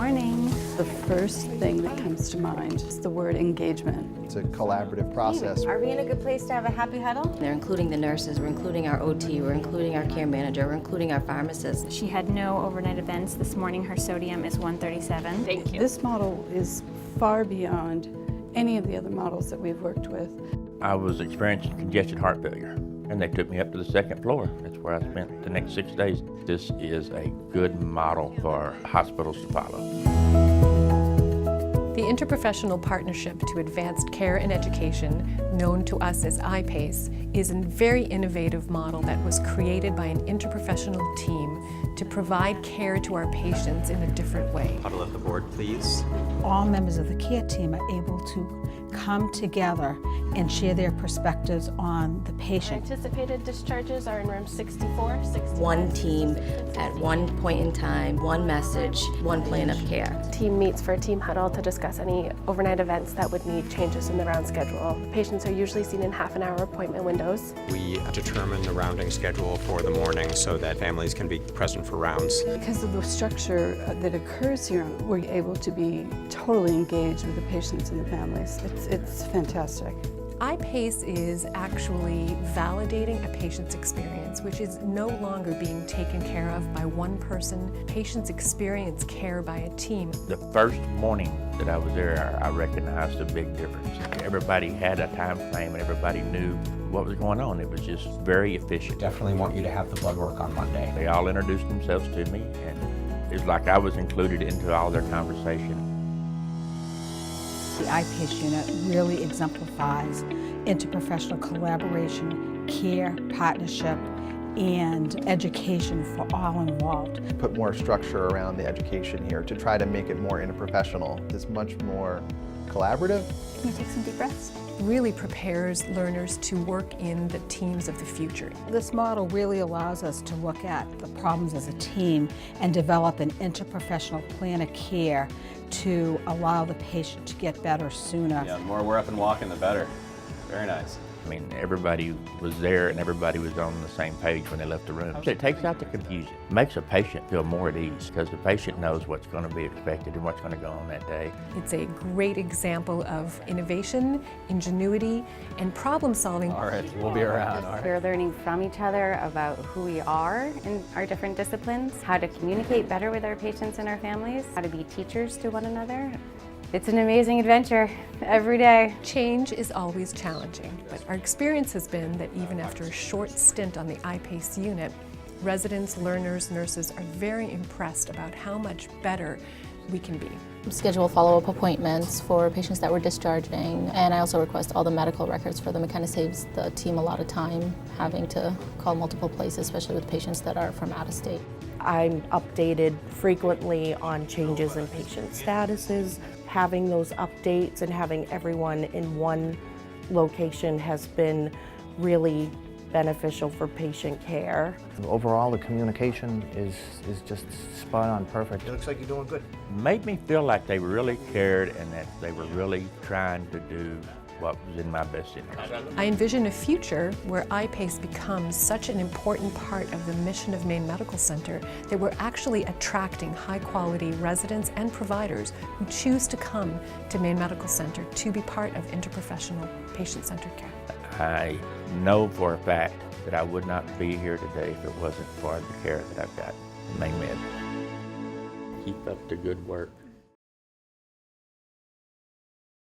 morning. The first thing that comes to mind is the word engagement. It's a collaborative process. Are we in a good place to have a happy huddle? They're including the nurses, we're including our OT, we're including our care manager, we're including our pharmacist. She had no overnight events. This morning her sodium is 137. Thank you. This model is far beyond any of the other models that we've worked with. I was experiencing congested heart failure, and they took me up to the second floor. That's where I spent the next 6 days. This is a good model for hospitals to follow. The Interprofessional Partnership to Advanced Care and Education, known to us as iPACE, is a very innovative model that was created by an interprofessional team to provide care to our patients in a different way. Huddle at the board, please. All members of the care team are able to come together and share their perspectives on the patient. Anticipated discharges are in room 64, 65. One team at one point in time, one message, one plan of care. Team meets for a team huddle to discuss any overnight events that would need changes in the round schedule. Patients are usually seen in half-an-hour appointment windows. We determine the rounding schedule for the morning so that families can be present for rounds. Because of the structure that occurs here, we're able to be totally engaged with the patients and the families. It's fantastic. iPACE is actually validating a patient's experience, which is no longer being taken care of by one person. Patients experience care by a team. The first morning that I was there, I recognized a big difference. Everybody had a time frame and everybody knew what was going on. It was just very efficient. Definitely want you to have the blood work on Monday. They all introduced themselves to me, and it was like I was included into all their conversation. The iPACE unit really exemplifies interprofessional collaboration, care, partnership, and education for all involved. Put more structure around the education here to try to make it more interprofessional. It's much more collaborative. Can you take some deep breaths? Really prepares learners to work in the teams of the future. This model really allows us to look at the problems as a team and develop an interprofessional plan of care to allow the patient to get better sooner. Yeah, the more we're up and walking, the better. Very nice. I mean, everybody was there and everybody was on the same page when they left the room. It takes out the confusion, makes a patient feel more at ease because the patient knows what's going to be expected and what's going to go on that day. It's a great example of innovation, ingenuity, and problem solving. All right, we'll be around. All right. We're learning from each other about who we are in our different disciplines, how to communicate better with our patients and our families, how to be teachers to one another. It's an amazing adventure every day. Change is always challenging, but our experience has been that even after a short stint on the iPACE unit, residents, learners, nurses are very impressed about how much better we can be. Schedule follow-up appointments for patients that we're discharging, and I also request all the medical records for them. It kind of saves the team a lot of time having to call multiple places, especially with patients that are from out of state. I'm updated frequently on changes in patient statuses. Having those updates and having everyone in one location has been really beneficial for patient care. Overall, the communication is just spot on perfect. It looks like you're doing good. Made me feel like they really cared and that they were really trying to do what was in my best interest. I envision a future where iPACE becomes such an important part of the mission of Maine Medical Center that we're actually attracting high-quality residents and providers who choose to come to Maine Medical Center to be part of interprofessional patient-centered care. I know for a fact that I would not be here today if it wasn't for the care that I've got in Maine Med. Keep up the good work.